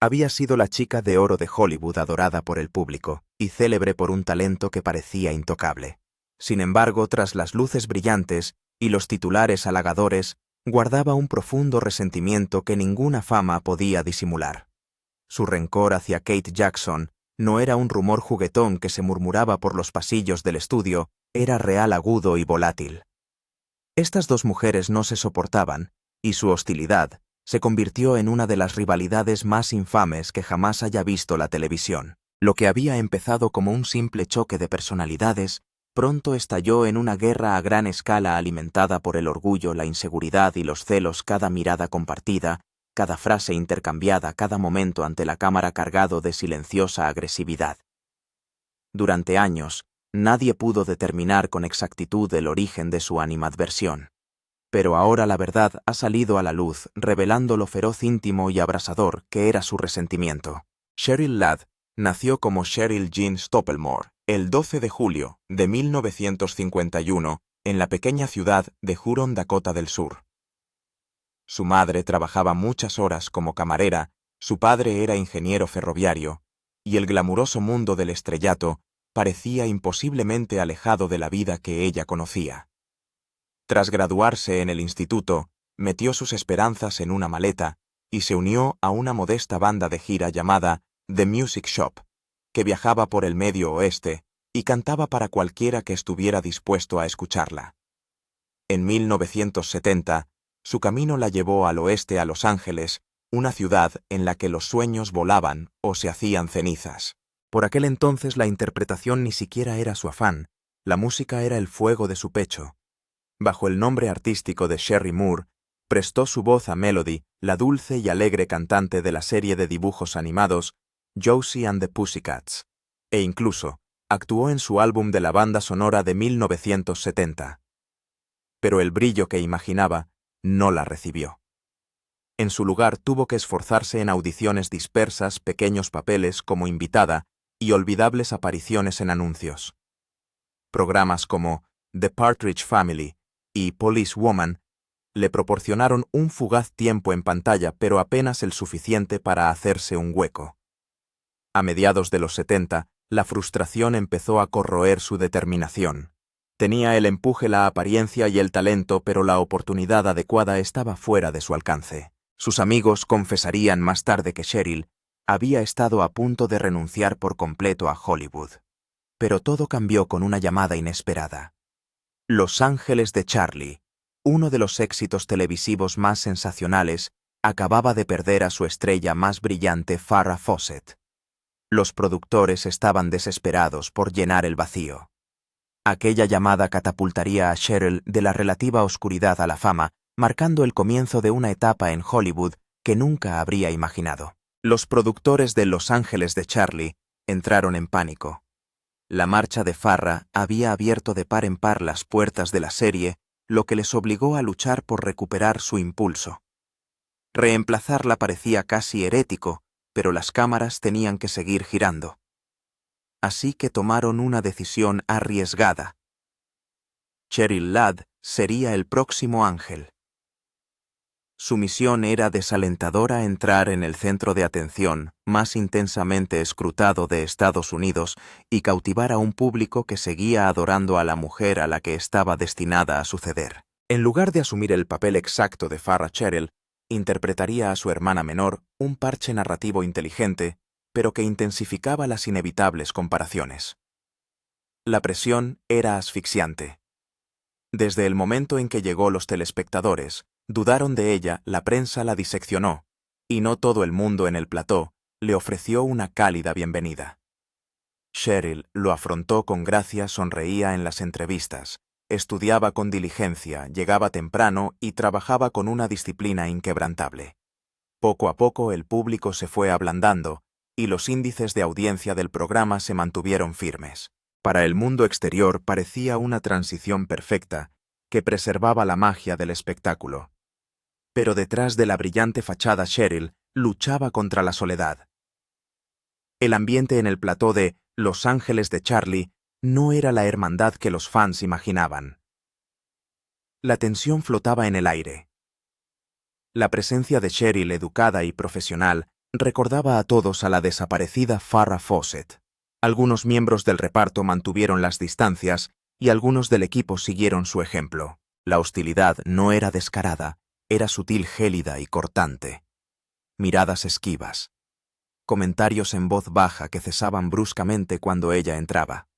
Había sido la chica de oro de Hollywood adorada por el público y célebre por un talento que parecía intocable. Sin embargo, tras las luces brillantes y los titulares halagadores, guardaba un profundo resentimiento que ninguna fama podía disimular. Su rencor hacia Kate Jackson no era un rumor juguetón que se murmuraba por los pasillos del estudio, era real, agudo y volátil. Estas dos mujeres no se soportaban, y su hostilidad se convirtió en una de las rivalidades más infames que jamás haya visto la televisión. Lo que había empezado como un simple choque de personalidades, pronto estalló en una guerra a gran escala alimentada por el orgullo, la inseguridad y los celos. Cada mirada compartida, cada frase intercambiada, cada momento ante la cámara cargado de silenciosa agresividad. Durante años, nadie pudo determinar con exactitud el origen de su animadversión. Pero ahora la verdad ha salido a la luz, revelando lo feroz, íntimo y abrasador que era su resentimiento. Cheryl Ladd nació como Cheryl Jean Stoppelmore el 12 de julio de 1951 en la pequeña ciudad de Huron, Dakota del Sur. Su madre trabajaba muchas horas como camarera, su padre era ingeniero ferroviario, y el glamuroso mundo del estrellato parecía imposiblemente alejado de la vida que ella conocía. Tras graduarse en el instituto, metió sus esperanzas en una maleta y se unió a una modesta banda de gira llamada The Music Shop, que viajaba por el Medio Oeste y cantaba para cualquiera que estuviera dispuesto a escucharla. En 1970, su camino la llevó al oeste, a Los Ángeles, una ciudad en la que los sueños volaban o se hacían cenizas. Por aquel entonces la interpretación ni siquiera era su afán, la música era el fuego de su pecho. Bajo el nombre artístico de Sherry Moore, prestó su voz a Melody, la dulce y alegre cantante de la serie de dibujos animados Josie and the Pussycats, e incluso actuó en su álbum de la banda sonora de 1970. Pero el brillo que imaginaba no la recibió. En su lugar tuvo que esforzarse en audiciones dispersas, pequeños papeles como invitada y olvidables apariciones en anuncios. Programas como The Partridge Family y Police Woman le proporcionaron un fugaz tiempo en pantalla, pero apenas el suficiente para hacerse un hueco. A mediados de los 70, la frustración empezó a corroer su determinación. Tenía el empuje, la apariencia y el talento, pero la oportunidad adecuada estaba fuera de su alcance. Sus amigos confesarían más tarde que Cheryl había estado a punto de renunciar por completo a Hollywood. Pero todo cambió con una llamada inesperada. Los Ángeles de Charlie, uno de los éxitos televisivos más sensacionales, acababa de perder a su estrella más brillante, Farrah Fawcett. Los productores estaban desesperados por llenar el vacío. Aquella llamada catapultaría a Cheryl de la relativa oscuridad a la fama, marcando el comienzo de una etapa en Hollywood que nunca habría imaginado. Los productores de Los Ángeles de Charlie entraron en pánico. La marcha de Farrah había abierto de par en par las puertas de la serie, lo que les obligó a luchar por recuperar su impulso. Reemplazarla parecía casi herético, pero las cámaras tenían que seguir girando. Así que tomaron una decisión arriesgada. Cheryl Ladd sería el próximo ángel. Su misión era desalentadora: entrar en el centro de atención más intensamente escrutado de Estados Unidos y cautivar a un público que seguía adorando a la mujer a la que estaba destinada a suceder. En lugar de asumir el papel exacto de Farrah, Cheryl interpretaría a su hermana menor, un parche narrativo inteligente, pero que intensificaba las inevitables comparaciones. La presión era asfixiante. Desde el momento en que llegó, los telespectadores dudaron de ella, la prensa la diseccionó, y no todo el mundo en el plató le ofreció una cálida bienvenida. Cheryl lo afrontó con gracia, sonreía en las entrevistas, estudiaba con diligencia, llegaba temprano y trabajaba con una disciplina inquebrantable. Poco a poco el público se fue ablandando y los índices de audiencia del programa se mantuvieron firmes. Para el mundo exterior parecía una transición perfecta que preservaba la magia del espectáculo. Pero detrás de la brillante fachada, Cheryl luchaba contra la soledad. El ambiente en el plató de Los Ángeles de Charlie no era la hermandad que los fans imaginaban. La tensión flotaba en el aire. La presencia de Cheryl, educada y profesional, Recordaba a todos a la desaparecida Farrah Fawcett. Algunos miembros del reparto mantuvieron las distancias y algunos del equipo siguieron su ejemplo. La hostilidad no era descarada, era sutil, gélida y cortante. Miradas esquivas. Comentarios en voz baja que cesaban bruscamente cuando ella entraba.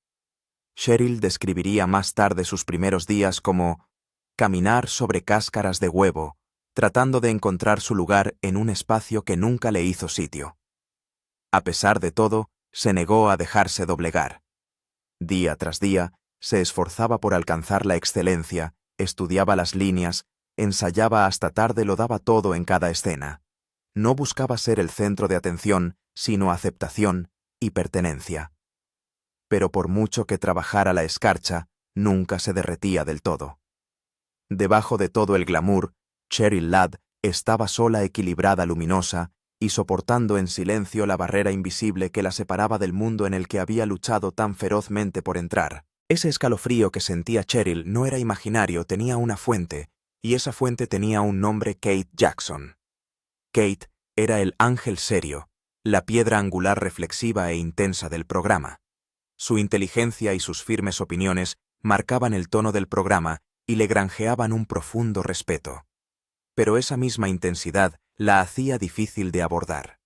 Cheryl describiría más tarde sus primeros días como caminar sobre cáscaras de huevo, tratando de encontrar su lugar en un espacio que nunca le hizo sitio. A pesar de todo, se negó a dejarse doblegar. Día tras día, se esforzaba por alcanzar la excelencia, estudiaba las líneas, ensayaba hasta tarde, lo daba todo en cada escena. No buscaba ser el centro de atención, sino aceptación y pertenencia. Pero por mucho que trabajara la escarcha, nunca se derretía del todo. Debajo de todo el glamour, Cheryl Ladd estaba sola, equilibrada, luminosa, y soportando en silencio la barrera invisible que la separaba del mundo en el que había luchado tan ferozmente por entrar. Ese escalofrío que sentía Cheryl no era imaginario, tenía una fuente, y esa fuente tenía un nombre: Kate Jackson. Kate era el ángel serio, la piedra angular reflexiva e intensa del programa. Su inteligencia y sus firmes opiniones marcaban el tono del programa y le granjeaban un profundo respeto. Pero esa misma intensidad la hacía difícil de abordar.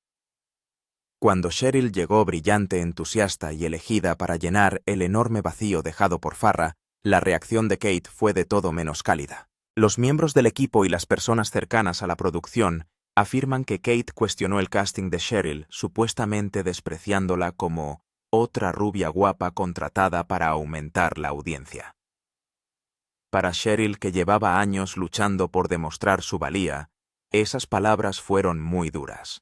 Cuando Cheryl llegó brillante, entusiasta y elegida para llenar el enorme vacío dejado por Farrah, la reacción de Kate fue de todo menos cálida. Los miembros del equipo y las personas cercanas a la producción afirman que Kate cuestionó el casting de Cheryl, supuestamente despreciándola como otra rubia guapa contratada para aumentar la audiencia. Para Cheryl, que llevaba años luchando por demostrar su valía, esas palabras fueron muy duras.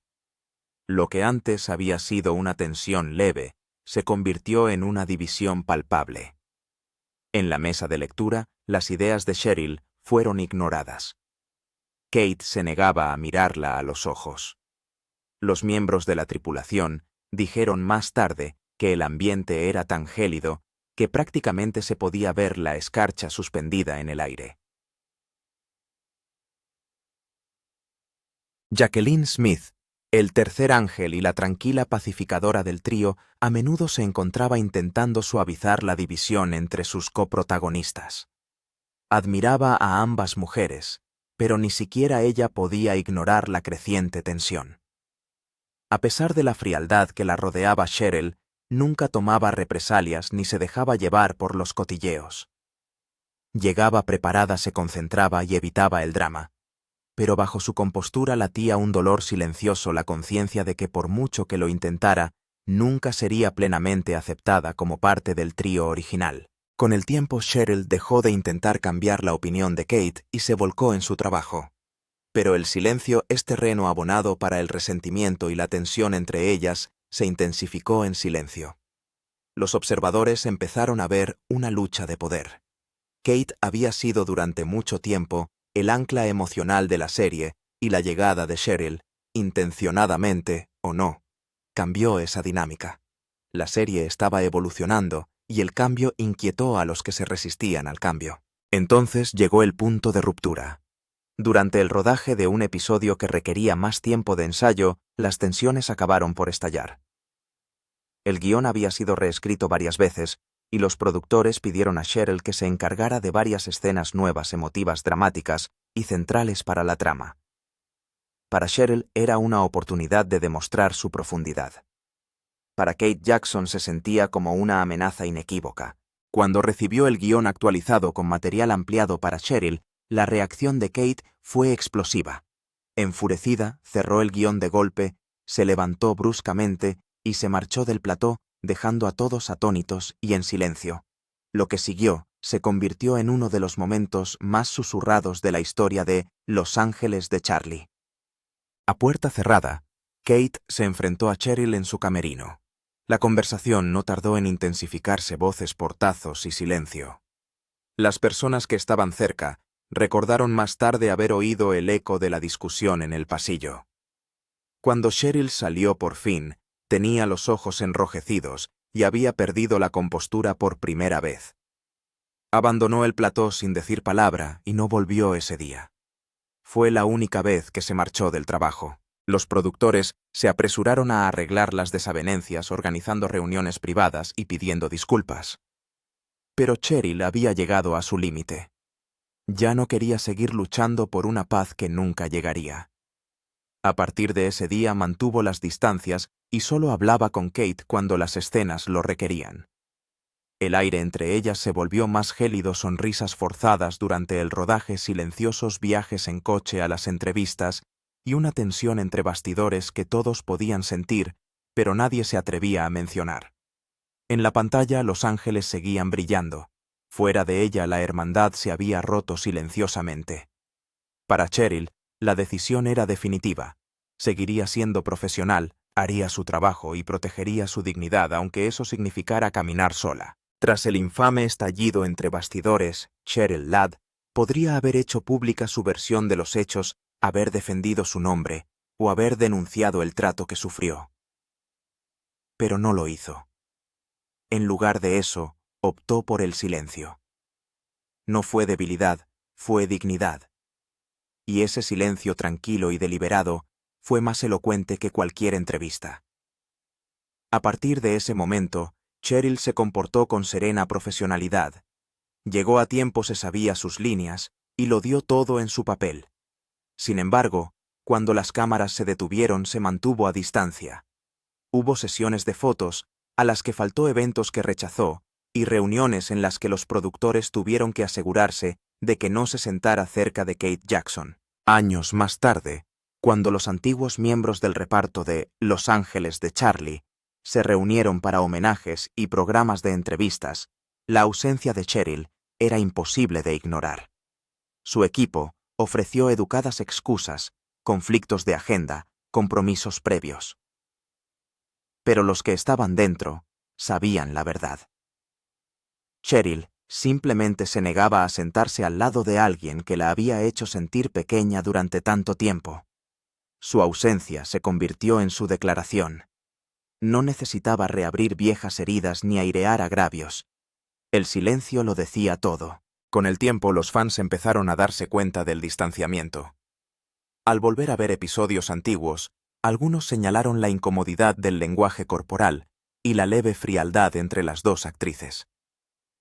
Lo que antes había sido una tensión leve, se convirtió en una división palpable. En la mesa de lectura, las ideas de Cheryl fueron ignoradas. Kate se negaba a mirarla a los ojos. Los miembros de la tripulación dijeron más tarde que el ambiente era tan gélido que prácticamente se podía ver la escarcha suspendida en el aire. Jacqueline Smith, el tercer ángel y la tranquila pacificadora del trío, a menudo se encontraba intentando suavizar la división entre sus coprotagonistas. Admiraba a ambas mujeres, pero ni siquiera ella podía ignorar la creciente tensión. A pesar de la frialdad que la rodeaba, Cheryl nunca tomaba represalias ni se dejaba llevar por los cotilleos. Llegaba preparada, se concentraba y evitaba el drama. Pero bajo su compostura latía un dolor silencioso, la conciencia de que por mucho que lo intentara, nunca sería plenamente aceptada como parte del trío original. Con el tiempo, Cheryl dejó de intentar cambiar la opinión de Kate y se volcó en su trabajo. Pero el silencio es terreno abonado para el resentimiento y la tensión entre ellas se intensificó en silencio. Los observadores empezaron a ver una lucha de poder. Kate había sido durante mucho tiempo el ancla emocional de la serie y la llegada de Cheryl, intencionadamente o no, cambió esa dinámica. La serie estaba evolucionando y el cambio inquietó a los que se resistían al cambio. Entonces llegó el punto de ruptura. Durante el rodaje de un episodio que requería más tiempo de ensayo, las tensiones acabaron por estallar. El guión había sido reescrito varias veces, y los productores pidieron a Cheryl que se encargara de varias escenas nuevas, emotivas, dramáticas y centrales para la trama. Para Cheryl era una oportunidad de demostrar su profundidad. Para Kate Jackson se sentía como una amenaza inequívoca. Cuando recibió el guión actualizado con material ampliado para Cheryl, la reacción de Kate fue explosiva. Enfurecida, cerró el guión de golpe, se levantó bruscamente y se marchó del plató, dejando a todos atónitos y en silencio. Lo que siguió se convirtió en uno de los momentos más susurrados de la historia de Los Ángeles de Charlie. A puerta cerrada, Kate se enfrentó a Cheryl en su camerino. La conversación no tardó en intensificarse, voces, portazos y silencio. Las personas que estaban cerca recordaron más tarde haber oído el eco de la discusión en el pasillo. Cuando Cheryl salió por fin, tenía los ojos enrojecidos y había perdido la compostura por primera vez. Abandonó el plató sin decir palabra y no volvió ese día. Fue la única vez que se marchó del trabajo. Los productores se apresuraron a arreglar las desavenencias organizando reuniones privadas y pidiendo disculpas. Pero Cheryl había llegado a su límite. Ya no quería seguir luchando por una paz que nunca llegaría. A partir de ese día mantuvo las distancias y solo hablaba con Kate cuando las escenas lo requerían. El aire entre ellas se volvió más gélido, sonrisas forzadas durante el rodaje, silenciosos viajes en coche a las entrevistas y una tensión entre bastidores que todos podían sentir, pero nadie se atrevía a mencionar. En la pantalla los ángeles seguían brillando. Fuera de ella la hermandad se había roto silenciosamente. Para Cheryl, la decisión era definitiva. Seguiría siendo profesional, haría su trabajo y protegería su dignidad, aunque eso significara caminar sola. Tras el infame estallido entre bastidores, Cheryl Ladd podría haber hecho pública su versión de los hechos, haber defendido su nombre o haber denunciado el trato que sufrió. Pero no lo hizo. En lugar de eso, optó por el silencio. No fue debilidad, fue dignidad. Y ese silencio tranquilo y deliberado fue más elocuente que cualquier entrevista. A partir de ese momento, Cheryl se comportó con serena profesionalidad. Llegó a tiempo, se sabía sus líneas, y lo dio todo en su papel. Sin embargo, cuando las cámaras se detuvieron, se mantuvo a distancia. Hubo sesiones de fotos, a las que faltó, eventos que rechazó, y reuniones en las que los productores tuvieron que asegurarse de que no se sentara cerca de Kate Jackson. Años más tarde, cuando los antiguos miembros del reparto de Los Ángeles de Charlie se reunieron para homenajes y programas de entrevistas, la ausencia de Cheryl era imposible de ignorar. Su equipo ofreció educadas excusas, conflictos de agenda, compromisos previos. Pero los que estaban dentro sabían la verdad. Cheryl simplemente se negaba a sentarse al lado de alguien que la había hecho sentir pequeña durante tanto tiempo. Su ausencia se convirtió en su declaración. No necesitaba reabrir viejas heridas ni airear agravios. El silencio lo decía todo. Con el tiempo los fans empezaron a darse cuenta del distanciamiento. Al volver a ver episodios antiguos, algunos señalaron la incomodidad del lenguaje corporal y la leve frialdad entre las dos actrices.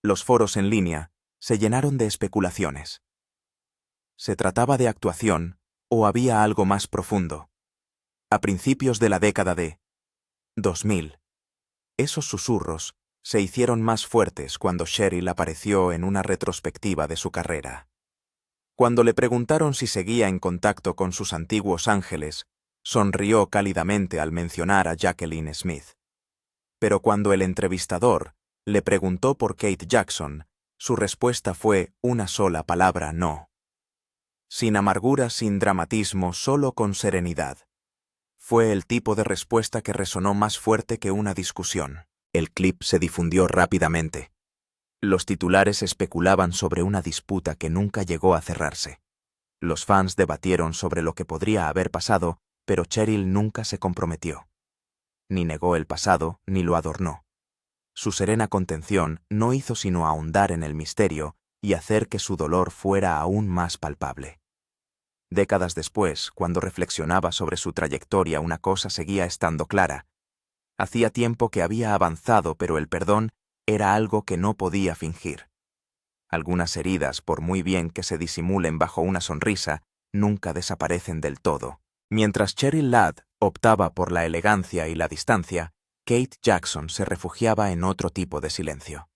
Los foros en línea se llenaron de especulaciones. ¿Se trataba de actuación o había algo más profundo? A principios de la década de 2000, esos susurros se hicieron más fuertes cuando Cheryl apareció en una retrospectiva de su carrera. Cuando le preguntaron si seguía en contacto con sus antiguos ángeles, sonrió cálidamente al mencionar a Jacqueline Smith. Pero cuando el entrevistador le preguntó por Kate Jackson, su respuesta fue una sola palabra: no. Sin amargura, sin dramatismo, solo con serenidad. Fue el tipo de respuesta que resonó más fuerte que una discusión. El clip se difundió rápidamente. Los titulares especulaban sobre una disputa que nunca llegó a cerrarse. Los fans debatieron sobre lo que podría haber pasado, pero Cheryl nunca se comprometió. Ni negó el pasado, ni lo adornó. Su serena contención no hizo sino ahondar en el misterio y hacer que su dolor fuera aún más palpable. Décadas después, cuando reflexionaba sobre su trayectoria, una cosa seguía estando clara. Hacía tiempo que había avanzado, pero el perdón era algo que no podía fingir. Algunas heridas, por muy bien que se disimulen bajo una sonrisa, nunca desaparecen del todo. Mientras Cheryl Ladd optaba por la elegancia y la distancia, Kate Jackson se refugiaba en otro tipo de silencio.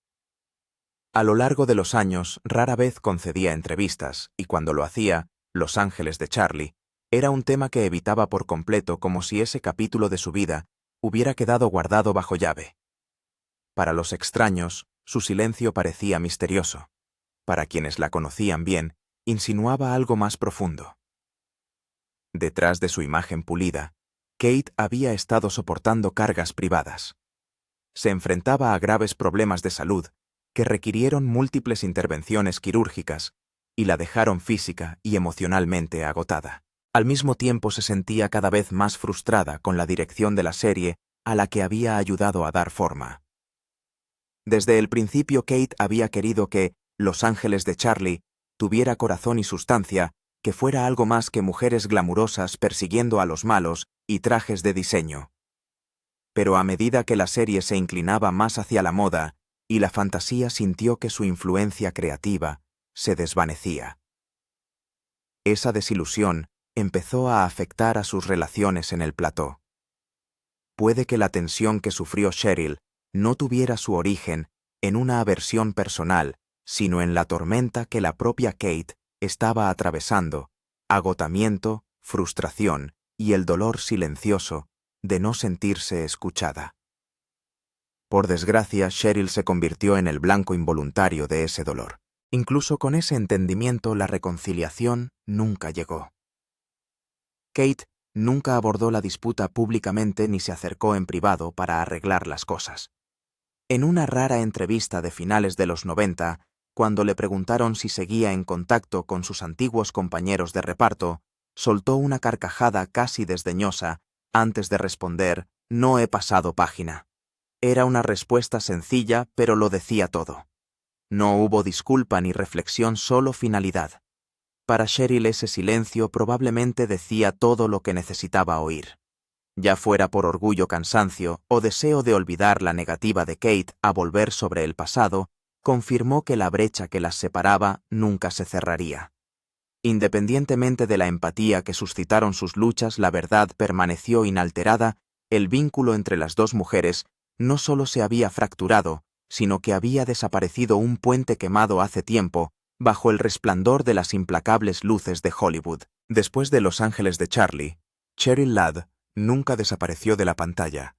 A lo largo de los años, rara vez concedía entrevistas, y cuando lo hacía, Los Ángeles de Charlie era un tema que evitaba por completo, como si ese capítulo de su vida hubiera quedado guardado bajo llave. Para los extraños, su silencio parecía misterioso. Para quienes la conocían bien, insinuaba algo más profundo. Detrás de su imagen pulida, Kate había estado soportando cargas privadas. Se enfrentaba a graves problemas de salud que requirieron múltiples intervenciones quirúrgicas y la dejaron física y emocionalmente agotada. Al mismo tiempo se sentía cada vez más frustrada con la dirección de la serie a la que había ayudado a dar forma. Desde el principio Kate había querido que Los Ángeles de Charlie tuviera corazón y sustancia, que fuera algo más que mujeres glamurosas persiguiendo a los malos y trajes de diseño. Pero a medida que la serie se inclinaba más hacia la moda y la fantasía sintió que su influencia creativa se desvanecía. Esa desilusión empezó a afectar a sus relaciones en el plató. Puede que la tensión que sufrió Cheryl no tuviera su origen en una aversión personal, sino en la tormenta que la propia Kate estaba atravesando, agotamiento, frustración y el dolor silencioso de no sentirse escuchada. Por desgracia, Cheryl se convirtió en el blanco involuntario de ese dolor. Incluso con ese entendimiento, la reconciliación nunca llegó. Kate nunca abordó la disputa públicamente ni se acercó en privado para arreglar las cosas. En una rara entrevista de finales de los 90, cuando le preguntaron si seguía en contacto con sus antiguos compañeros de reparto, soltó una carcajada casi desdeñosa antes de responder: «No he pasado página». Era una respuesta sencilla, pero lo decía todo. No hubo disculpa ni reflexión, solo finalidad. Para Cheryl ese silencio probablemente decía todo lo que necesitaba oír. Ya fuera por orgullo, cansancio o deseo de olvidar la negativa de Kate a volver sobre el pasado, confirmó que la brecha que las separaba nunca se cerraría. Independientemente de la empatía que suscitaron sus luchas, la verdad permaneció inalterada: el vínculo entre las dos mujeres no solo se había fracturado, sino que había desaparecido un puente quemado hace tiempo bajo el resplandor de las implacables luces de Hollywood. Después de Los Ángeles de Charlie, Cheryl Ladd nunca desapareció de la pantalla.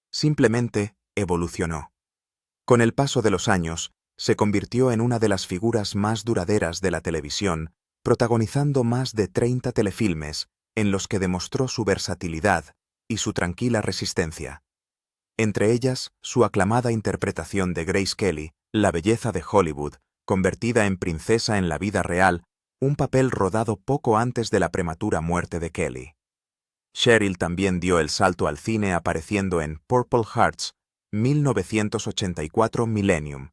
Simplemente evolucionó. Con el paso de los años, se convirtió en una de las figuras más duraderas de la televisión, protagonizando más de 30 telefilmes en los que demostró su versatilidad y su tranquila resistencia. Entre ellas, su aclamada interpretación de Grace Kelly, la belleza de Hollywood, convertida en princesa en la vida real, un papel rodado poco antes de la prematura muerte de Kelly. Cheryl también dio el salto al cine apareciendo en Purple Hearts, 1984 Millennium,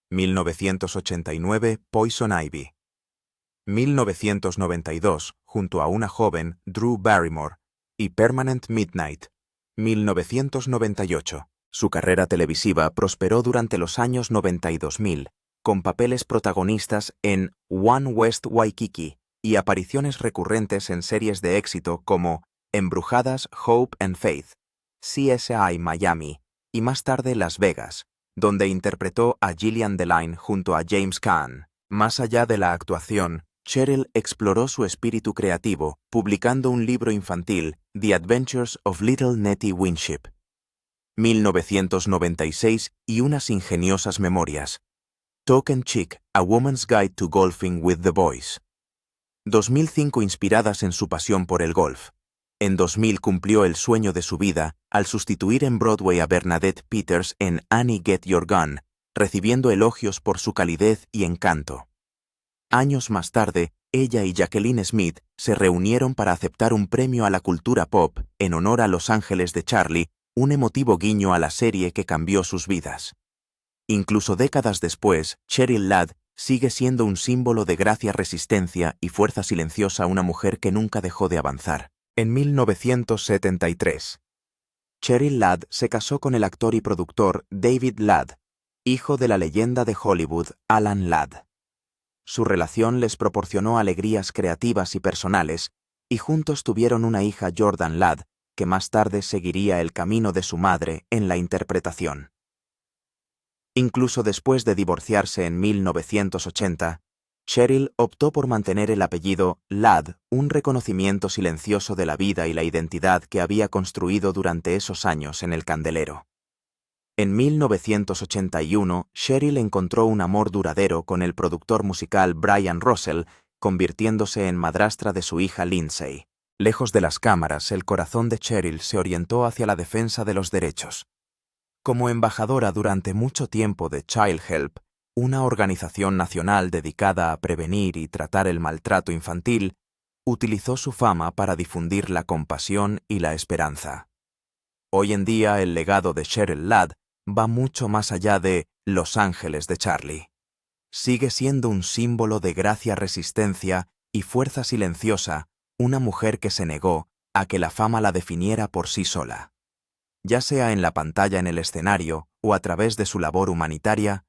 1989 Poison Ivy, 1992 junto a una joven Drew Barrymore y Permanent Midnight, 1998. Su carrera televisiva prosperó durante los años 90 y 2000, con papeles protagonistas en One West Waikiki y apariciones recurrentes en series de éxito como Embrujadas, Hope and Faith, CSI Miami y más tarde Las Vegas, donde interpretó a Gillian Deline junto a James Caan. Más allá de la actuación, Cheryl exploró su espíritu creativo, publicando un libro infantil, The Adventures of Little Nettie Winship, 1996, y unas ingeniosas memorias, Talk and Chick, A Woman's Guide to Golfing with the Boys, 2005, inspiradas en su pasión por el golf. En 2000 cumplió el sueño de su vida al sustituir en Broadway a Bernadette Peters en Annie Get Your Gun, recibiendo elogios por su calidez y encanto. Años más tarde, ella y Jacqueline Smith se reunieron para aceptar un premio a la cultura pop en honor a Los Ángeles de Charlie, un emotivo guiño a la serie que cambió sus vidas. Incluso décadas después, Cheryl Ladd sigue siendo un símbolo de gracia, resistencia y fuerza silenciosa, una mujer que nunca dejó de avanzar. En 1973, Cheryl Ladd se casó con el actor y productor David Ladd, hijo de la leyenda de Hollywood Alan Ladd. Su relación les proporcionó alegrías creativas y personales, y juntos tuvieron una hija, Jordan Ladd, que más tarde seguiría el camino de su madre en la interpretación. Incluso después de divorciarse en 1980, Cheryl optó por mantener el apellido Ladd, un reconocimiento silencioso de la vida y la identidad que había construido durante esos años en el candelero. En 1981, Cheryl encontró un amor duradero con el productor musical Brian Russell, convirtiéndose en madrastra de su hija Lindsay. Lejos de las cámaras, el corazón de Cheryl se orientó hacia la defensa de los derechos. Como embajadora durante mucho tiempo de Child Help, una organización nacional dedicada a prevenir y tratar el maltrato infantil, utilizó su fama para difundir la compasión y la esperanza. Hoy en día, el legado de Cheryl Ladd va mucho más allá de Los Ángeles de Charlie. Sigue siendo un símbolo de gracia, resistencia y fuerza silenciosa, una mujer que se negó a que la fama la definiera por sí sola. Ya sea en la pantalla en el escenario o a través de su labor humanitaria,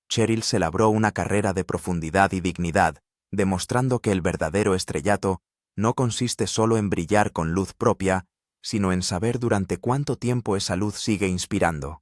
Cheryl se labró una carrera de profundidad y dignidad, demostrando que el verdadero estrellato no consiste solo en brillar con luz propia, sino en saber durante cuánto tiempo esa luz sigue inspirando.